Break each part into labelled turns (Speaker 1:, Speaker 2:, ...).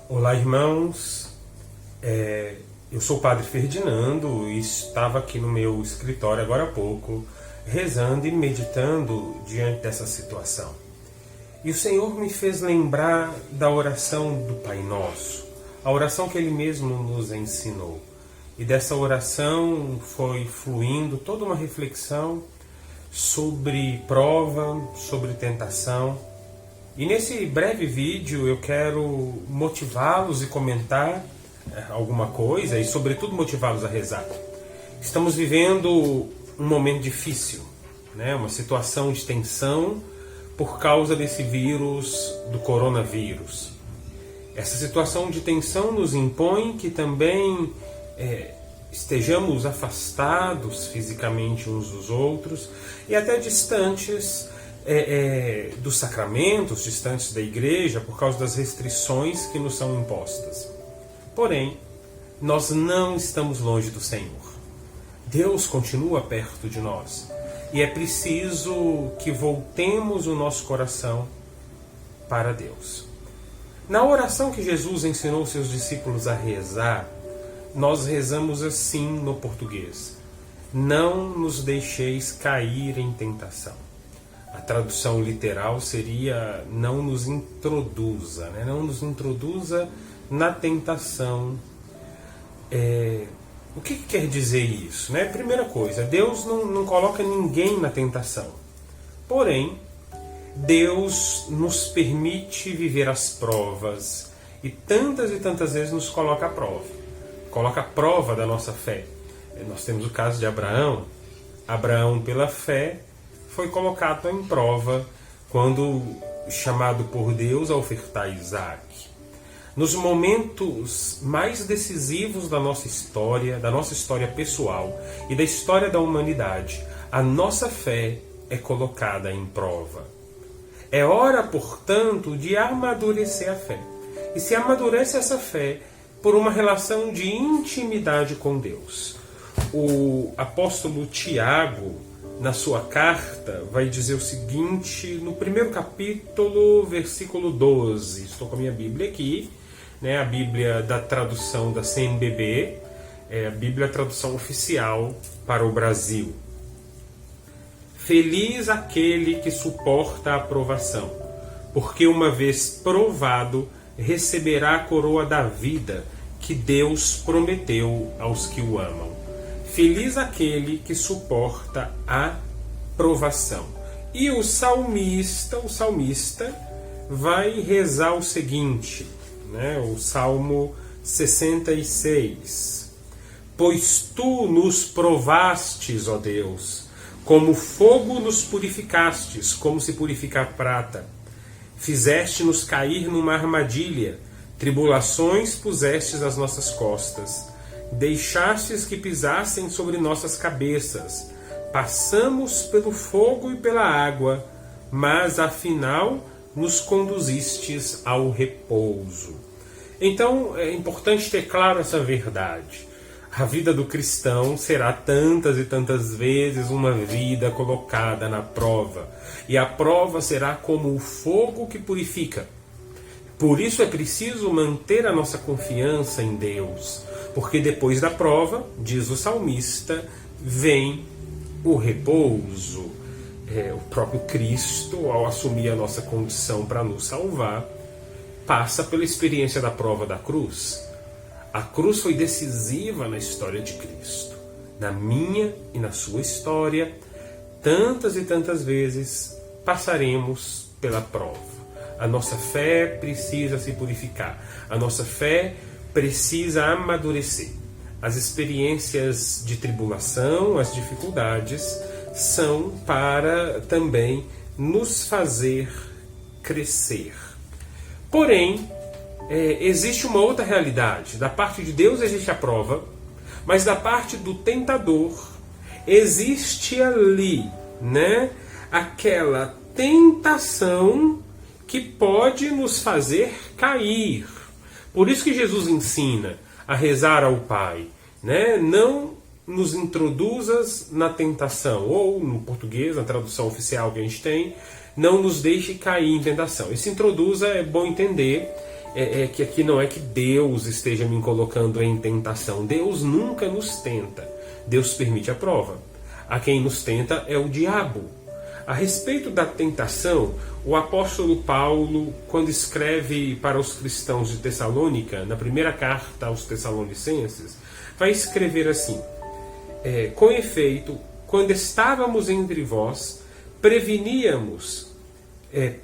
Speaker 1: Olá, irmãos. Eu sou o Padre Ferdinando e estava aqui no meu escritório agora há pouco, rezando e meditando diante dessa situação. E o Senhor me fez lembrar da oração do Pai Nosso, a oração que Ele mesmo nos ensinou. E dessa oração foi fluindo toda uma reflexão sobre prova, sobre tentação. E nesse breve vídeo eu quero motivá-los e comentar alguma coisa e sobretudo motivá-los a rezar. Estamos vivendo um momento difícil, uma situação de tensão por causa desse vírus, do coronavírus. Essa situação de tensão nos impõe que também estejamos afastados fisicamente uns dos outros e até distantes dos sacramentos, distantes da igreja, por causa das restrições que nos são impostas. Porém, nós não estamos longe do Senhor. Deus continua perto de nós. E é preciso que voltemos o nosso coração para Deus. Na oração que Jesus ensinou seus discípulos a rezar, nós rezamos assim no português: não nos deixeis cair em tentação. A tradução literal seria: não nos introduza, não nos introduza na tentação. O que quer dizer isso? Primeira coisa, Deus não coloca ninguém na tentação. Porém, Deus nos permite viver as provas e tantas vezes nos coloca à prova. Coloca a prova da nossa fé. Nós temos o caso de Abraão. Abraão, pela fé, foi colocado em prova quando chamado por Deus a ofertar Isaac. Nos momentos mais decisivos da nossa história pessoal e da história da humanidade, a nossa fé é colocada em prova. É hora, portanto, de amadurecer a fé. E se amadurece essa fé por uma relação de intimidade com Deus. O apóstolo Tiago, na sua carta, vai dizer o seguinte, no primeiro capítulo, versículo 12. Estou com a minha Bíblia aqui, a Bíblia da tradução da CNBB, a Bíblia tradução oficial para o Brasil. Feliz aquele que suporta a provação, porque uma vez provado, receberá a coroa da vida que Deus prometeu aos que o amam. Feliz aquele que suporta a provação. E o salmista vai rezar o seguinte, o Salmo 66. Pois tu nos provastes, ó Deus, como fogo nos purificastes, como se purifica a prata. Fizeste-nos cair numa armadilha, tribulações pusestes às nossas costas. Deixastes que pisassem sobre nossas cabeças. Passamos pelo fogo e pela água, mas afinal nos conduzistes ao repouso. Então é importante ter claro essa verdade. A vida do cristão será tantas e tantas vezes uma vida colocada na prova. E a prova será como o fogo que purifica. Por isso é preciso manter a nossa confiança em Deus. Porque depois da prova, diz o salmista, vem o repouso. O próprio Cristo, ao assumir a nossa condição para nos salvar, passa pela experiência da prova da cruz. A cruz foi decisiva na história de Cristo. Na minha e na sua história, tantas e tantas vezes passaremos pela prova. A nossa fé precisa se purificar. A nossa fé precisa amadurecer. As experiências de tribulação, as dificuldades, são para também nos fazer crescer. Porém, existe uma outra realidade. Da parte de Deus existe a prova, mas da parte do tentador existe ali, aquela tentação que pode nos fazer cair. Por isso que Jesus ensina a rezar ao Pai, não nos introduzas na tentação, ou no português, na tradução oficial que a gente tem, não nos deixe cair em tentação. Esse introduza é bom entender que aqui não é que Deus esteja me colocando em tentação. Deus nunca nos tenta. Deus permite a prova. A quem nos tenta é o diabo. A respeito da tentação, o apóstolo Paulo, quando escreve para os cristãos de Tessalônica, na primeira carta aos Tessalonicenses, vai escrever assim: com efeito, quando estávamos entre vós,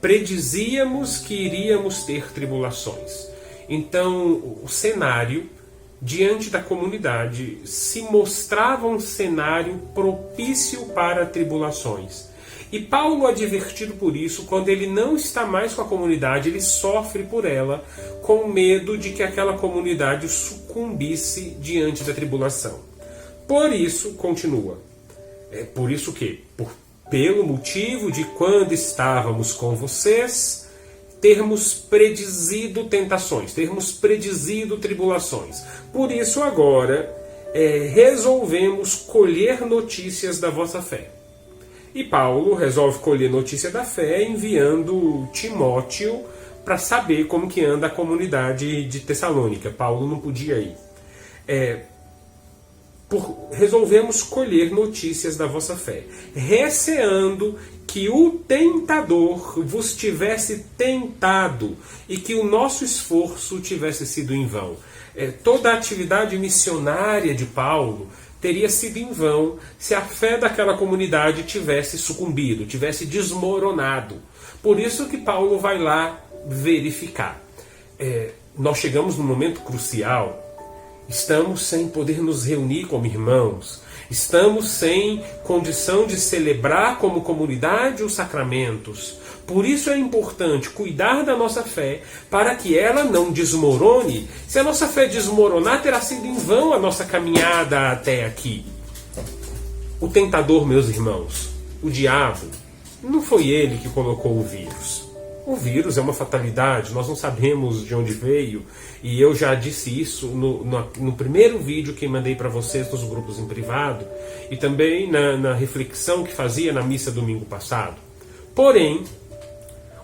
Speaker 1: predizíamos que iríamos ter tribulações. Então, o cenário diante da comunidade se mostrava um cenário propício para tribulações. E Paulo, advertido por isso, quando ele não está mais com a comunidade, ele sofre por ela, com medo de que aquela comunidade sucumbisse diante da tribulação. Por isso, continua, por isso que, pelo motivo de quando estávamos com vocês, termos predizido tentações, termos predizido tribulações. Por isso agora resolvemos colher notícias da vossa fé. E Paulo resolve colher notícia da fé enviando Timóteo para saber como que anda a comunidade de Tessalônica. Paulo não podia ir. Resolvemos colher notícias da vossa fé, receando que o tentador vos tivesse tentado e que o nosso esforço tivesse sido em vão. Toda a atividade missionária de Paulo teria sido em vão se a fé daquela comunidade tivesse sucumbido, tivesse desmoronado. Por isso que Paulo vai lá verificar. Nós chegamos num momento crucial. Estamos sem poder nos reunir como irmãos. Estamos sem condição de celebrar como comunidade os sacramentos. Por isso é importante cuidar da nossa fé para que ela não desmorone. Se a nossa fé desmoronar, terá sido em vão a nossa caminhada até aqui. O tentador, meus irmãos, o diabo, não foi ele que colocou o vírus. O vírus é uma fatalidade, nós não sabemos de onde veio, e eu já disse isso no primeiro vídeo que mandei para vocês nos grupos em privado, e também na reflexão que fazia na missa domingo passado. Porém,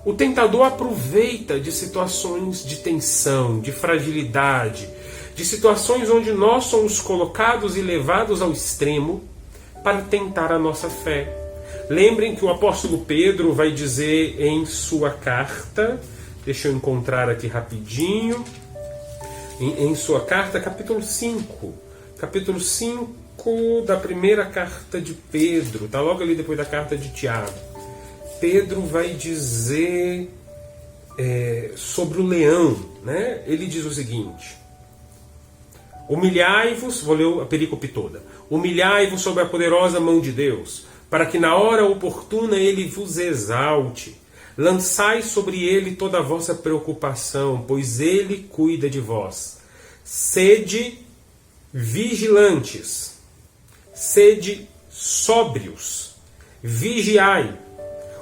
Speaker 1: o tentador aproveita de situações de tensão, de fragilidade, de situações onde nós somos colocados e levados ao extremo para tentar a nossa fé. Lembrem que o apóstolo Pedro vai dizer em sua carta, deixa eu encontrar aqui rapidinho, em sua carta, capítulo 5 da primeira carta de Pedro, está logo ali depois da carta de Tiago. Pedro vai dizer sobre o leão, né? Ele diz o seguinte: humilhai-vos, vou ler a perícope toda, humilhai-vos sob a poderosa mão de Deus, para que na hora oportuna ele vos exalte. Lançai sobre ele toda a vossa preocupação, pois ele cuida de vós. Sede vigilantes, sede sóbrios, vigiai.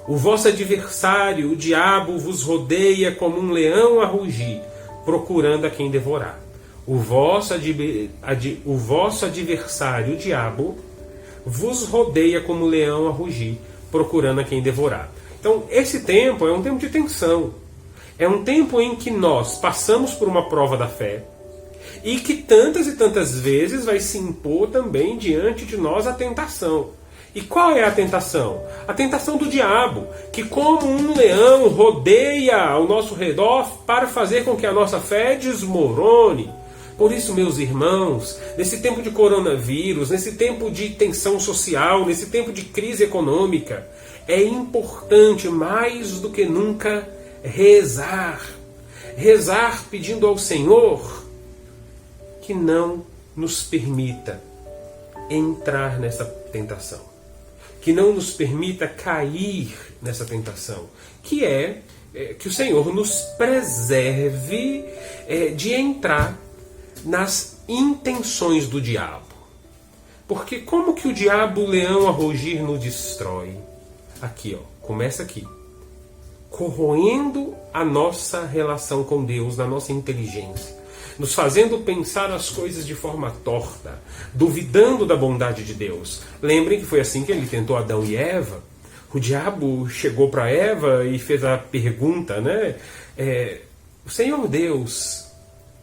Speaker 1: O vosso adversário, o diabo, vos rodeia como um leão a rugir, procurando a quem devorar. O vosso adversário, o diabo, vos rodeia como leão a rugir, procurando a quem devorar. Então, esse tempo é um tempo de tensão. É um tempo em que nós passamos por uma prova da fé e que tantas e tantas vezes vai se impor também diante de nós a tentação. E qual é a tentação? A tentação do diabo, que como um leão rodeia ao nosso redor para fazer com que a nossa fé desmorone. Por isso, meus irmãos, nesse tempo de coronavírus, nesse tempo de tensão social, nesse tempo de crise econômica, é importante mais do que nunca rezar. Rezar pedindo ao Senhor que não nos permita entrar nessa tentação. Que não nos permita cair nessa tentação. Que que o Senhor nos preserve de entrar nas intenções do diabo. Porque como que o diabo, o leão a rugir, nos destrói? Aqui, começa aqui. Corroendo a nossa relação com Deus, na nossa inteligência. nos fazendo pensar as coisas de forma torta, duvidando da bondade de Deus. Lembrem que foi assim que ele tentou Adão e Eva. O diabo chegou para Eva e fez a pergunta, né? O Senhor Deus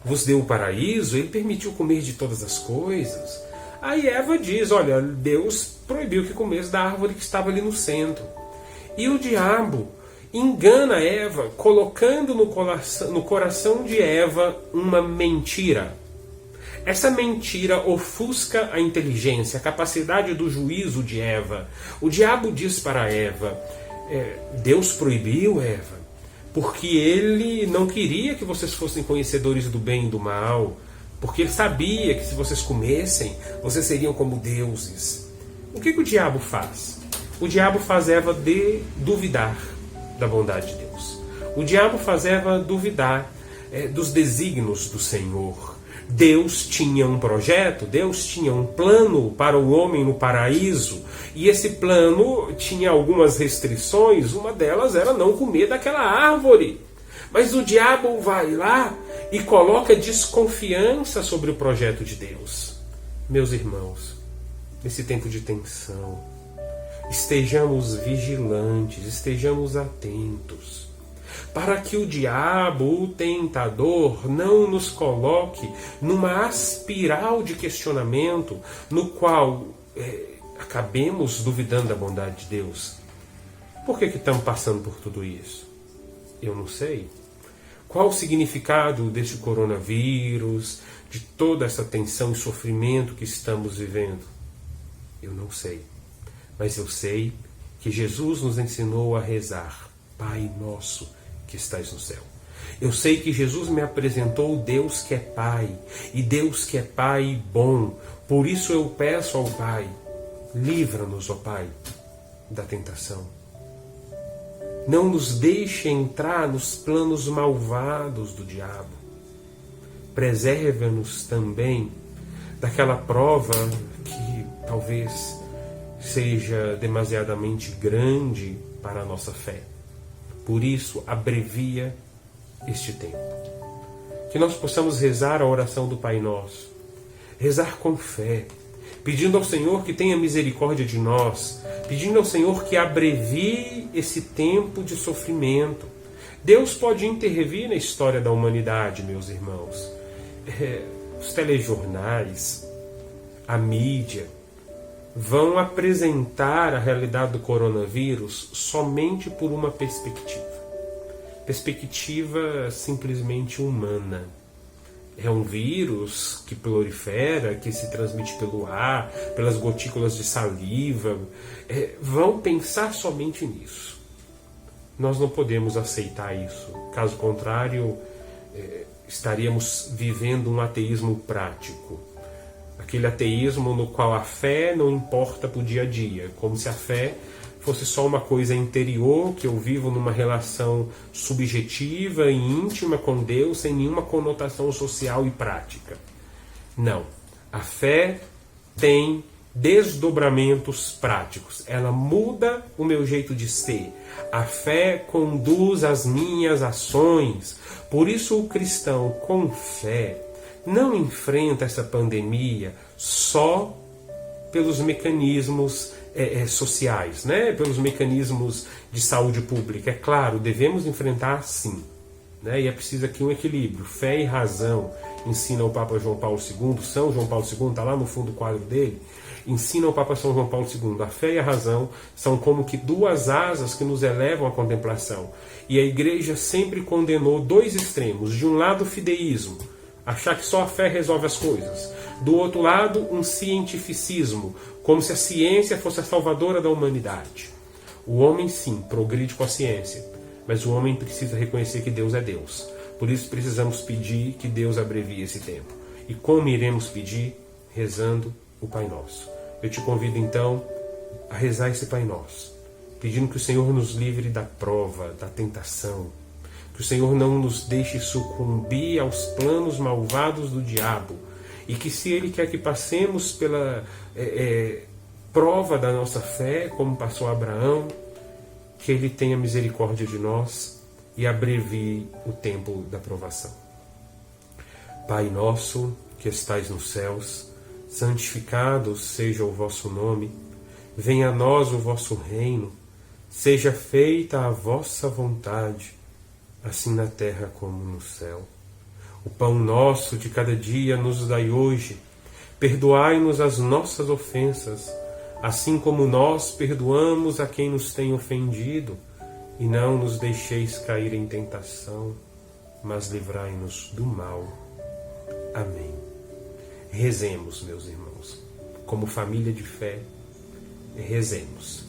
Speaker 1: vos deu o paraíso, ele permitiu comer de todas as coisas. Aí Eva diz, olha, Deus proibiu que comesse da árvore que estava ali no centro. E o diabo engana Eva, colocando no coração de Eva uma mentira. Essa mentira ofusca a inteligência, a capacidade do juízo de Eva. O diabo diz para Eva, Deus proibiu, Eva, porque ele não queria que vocês fossem conhecedores do bem e do mal, porque ele sabia que se vocês comessem, vocês seriam como deuses. O que o diabo faz? O diabo faz Eva duvidar da bondade de Deus. O diabo faz Eva duvidar dos desígnios do Senhor. Deus tinha um projeto, Deus tinha um plano para o homem no paraíso, e esse plano tinha algumas restrições, uma delas era não comer daquela árvore. Mas o diabo vai lá e coloca desconfiança sobre o projeto de Deus. Meus irmãos, nesse tempo de tensão, estejamos vigilantes, estejamos atentos, para que o diabo, o tentador, não nos coloque numa espiral de questionamento no qual acabemos duvidando da bondade de Deus. Por que estamos passando por tudo isso? Eu não sei. Qual o significado deste coronavírus, de toda essa tensão e sofrimento que estamos vivendo? Eu não sei. Mas eu sei que Jesus nos ensinou a rezar, Pai Nosso que estais no céu. Eu sei que Jesus me apresentou o Deus que é Pai, e Deus que é Pai bom. Por isso eu peço ao Pai, livra-nos, ó Pai, da tentação. Não nos deixe entrar nos planos malvados do diabo. Preserva-nos também daquela prova que talvez seja demasiadamente grande para a nossa fé. Por isso, abrevia este tempo. Que nós possamos rezar a oração do Pai Nosso, rezar com fé, pedindo ao Senhor que tenha misericórdia de nós, pedindo ao Senhor que abrevie esse tempo de sofrimento. Deus pode intervir na história da humanidade, meus irmãos. Os telejornais, a mídia, vão apresentar a realidade do coronavírus somente por uma perspectiva. Perspectiva simplesmente humana. É um vírus que prolifera, que se transmite pelo ar, pelas gotículas de saliva. Vão pensar somente nisso. Nós não podemos aceitar isso. Caso contrário, estaríamos vivendo um ateísmo prático. Aquele ateísmo no qual a fé não importa para o dia a dia, como se a fé fosse só uma coisa interior, que eu vivo numa relação subjetiva e íntima com Deus, sem nenhuma conotação social e prática. Não. A fé tem desdobramentos práticos. Ela muda o meu jeito de ser. A fé conduz as minhas ações. Por isso o cristão com fé não enfrenta essa pandemia só pelos mecanismos sociais, né? Pelos mecanismos de saúde pública. É claro, devemos enfrentar sim, né? E é preciso aqui um equilíbrio. Fé e razão, ensina o Papa João Paulo II. São João Paulo II, está lá no fundo do quadro dele, ensina o Papa São João Paulo II. A fé e a razão são como que duas asas que nos elevam à contemplação. E a Igreja sempre condenou dois extremos. De um lado, o fideísmo, achar que só a fé resolve as coisas. Do outro lado, um cientificismo, como se a ciência fosse a salvadora da humanidade. O homem, sim, progride com a ciência, mas o homem precisa reconhecer que Deus é Deus. Por isso precisamos pedir que Deus abrevie esse tempo. E como iremos pedir? Rezando o Pai Nosso. Eu te convido, então, a rezar esse Pai Nosso, pedindo que o Senhor nos livre da prova, da tentação, que o Senhor não nos deixe sucumbir aos planos malvados do diabo, e que se Ele quer que passemos pela prova da nossa fé, como passou Abraão, que Ele tenha misericórdia de nós e abrevie o tempo da provação. Pai nosso, que estais nos céus, santificado seja o vosso nome. Venha a nós o vosso reino. Seja feita a vossa vontade, assim na terra como no céu. O pão nosso de cada dia nos dai hoje. Perdoai-nos as nossas ofensas, assim como nós perdoamos a quem nos tem ofendido. E não nos deixeis cair em tentação, mas livrai-nos do mal. Amém. Rezemos, meus irmãos, como família de fé, rezemos.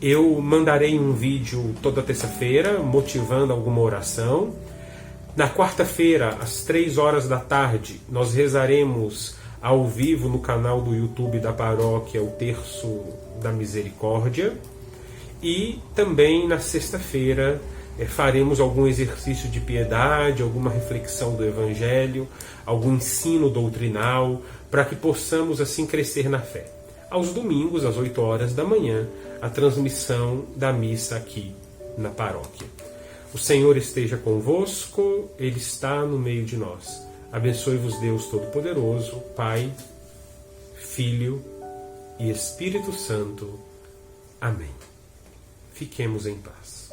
Speaker 1: Eu mandarei um vídeo toda terça-feira, motivando alguma oração. Na quarta-feira, às 3 horas da tarde, nós rezaremos ao vivo no canal do YouTube da paróquia o Terço da Misericórdia. E também na sexta-feira faremos algum exercício de piedade, alguma reflexão do Evangelho, algum ensino doutrinal, para que possamos assim crescer na fé. Aos domingos, às 8 horas da manhã, a transmissão da missa aqui na paróquia. O Senhor esteja convosco, Ele está no meio de nós. Abençoe-vos Deus Todo-Poderoso, Pai, Filho e Espírito Santo. Amém. Fiquemos em paz.